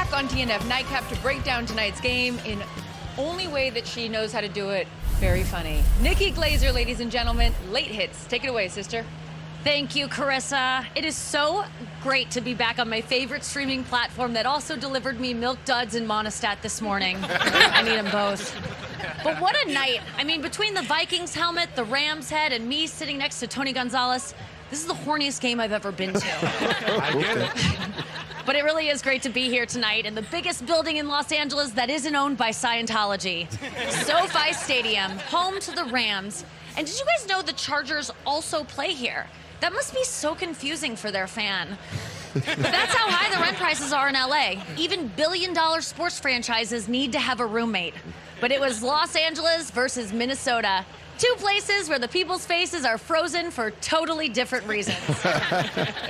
back on TNF Nightcap to break down tonight's game in only way that she knows how to do it. Very funny. Nikki Glaser, ladies and gentlemen, late hits. Take it away, sister. Thank you, Carissa. It is so great to be back on my favorite streaming platform that also delivered me Milk Duds and Monistat this morning. I need them both. But what a night. I mean, between the Vikings helmet, the Rams head, and me sitting next to Tony Gonzalez, this is the horniest game I've ever been to. I get it. But it really is great to be here tonight in the biggest building in Los Angeles that isn't owned by Scientology. SoFi Stadium, home to the Rams. And did you guys know the Chargers also play here? That must be so confusing for their fan. But that's how high the rent prices are in LA. Even billion-dollar sports franchises need to have a roommate. But it was Los Angeles versus Minnesota. Two places where the people's faces are frozen for totally different reasons.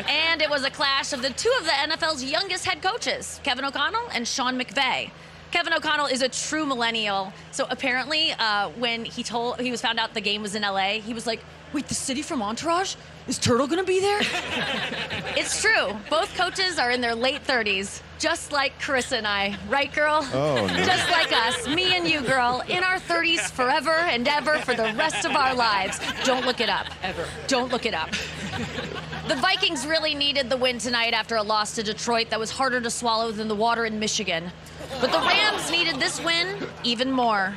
And it was a clash of the two of the NFL's youngest head coaches, Kevin O'Connell and Sean McVay. Kevin O'Connell is a true millennial. So apparently, when he was found out the game was in LA, he was like, wait, the city from Entourage? Is Turtle gonna be there? It's true. Both coaches are in their late 30s, just like Carissa and I. Right, girl? Oh, no. Just like us, me and you, girl, in our 30s forever and ever for the rest of our lives. Don't look it up. Ever. Don't look it up. The Vikings really needed the win tonight after a loss to Detroit that was harder to swallow than the water in Michigan. But the Rams needed this win even more.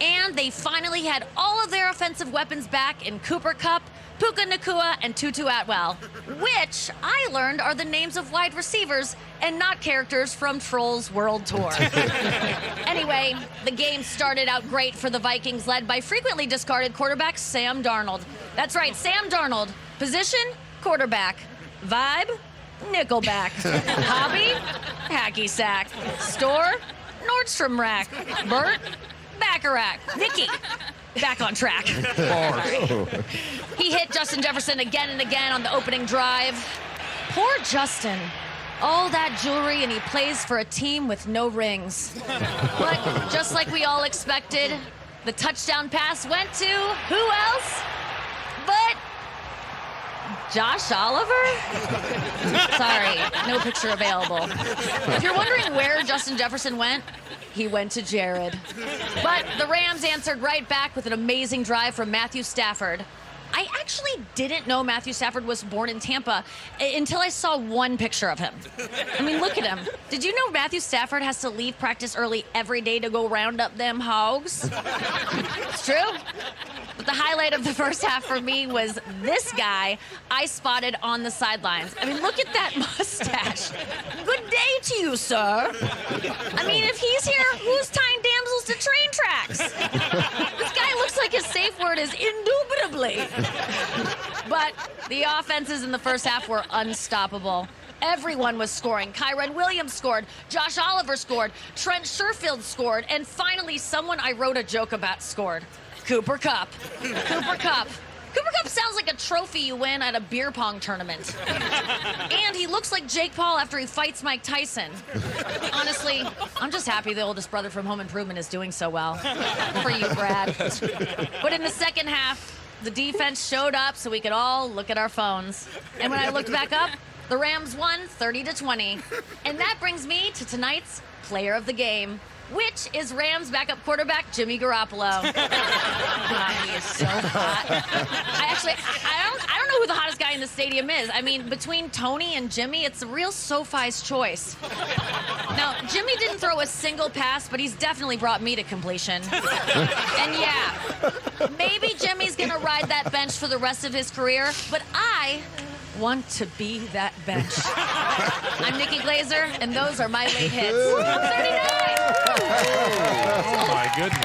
And they finally had all of their offensive weapons back in Cooper Kupp, Puka Nacua, and Tutu Atwell, which I learned are the names of wide receivers and not characters from Trolls World Tour. Anyway, the game started out great for the Vikings, led by frequently discarded quarterback Sam Darnold. That's right, Sam Darnold. Position, quarterback. Vibe, nickelback. Hobby, hacky sack. Store, Nordstrom rack. Bert, Bacharach. Nikki, back on track. He hit Justin Jefferson again and again on the opening drive. Poor Justin. All that jewelry, and he plays for a team with no rings. But just like we all expected, the touchdown pass went to who else but Josh Oliver? Sorry, no picture available. If you're wondering where Justin Jefferson went, he went to Jared. But the Rams answered right back with an amazing drive from Matthew Stafford. I actually didn't know Matthew Stafford was born in Tampa until I saw one picture of him. I mean, look at him. Did you know Matthew Stafford has to leave practice early every day to go round up them hogs? It's true. But the highlight of the first half for me was this guy I spotted on the sidelines. I mean, look at that mustache. Good day to you, sir. I mean, if he's here, who's tying damsels to train tracks? This guy looks like his safe word is indubitably. But the offenses in the first half were unstoppable. Everyone was scoring. Kyren Williams scored. Josh Oliver scored. Trent Sherfield scored. And finally, someone I wrote a joke about scored. Cooper Kupp. Cooper Kupp. Cooper Kupp sounds like a trophy you win at a beer pong tournament. And he looks like Jake Paul after he fights Mike Tyson. Honestly, I'm just happy the oldest brother from Home Improvement is doing so well. For you, Brad. But in the second half, the defense showed up so we could all look at our phones. And when I looked back up, the Rams won 30-20. And that brings me to tonight's player of the game, which is Rams backup quarterback Jimmy Garoppolo. God, he is so hot. I don't know who the hottest guy in the stadium is. I mean, between Tony and Jimmy, it's a real SoFi's choice. Now, Jimmy didn't throw a single pass, but he's definitely brought me to completion. And yeah, maybe Jimmy's gonna ride that bench for the rest of his career, but I want to be that bench. I'm Nikki Glaser, and those are my late hits. 39! Oh, my goodness.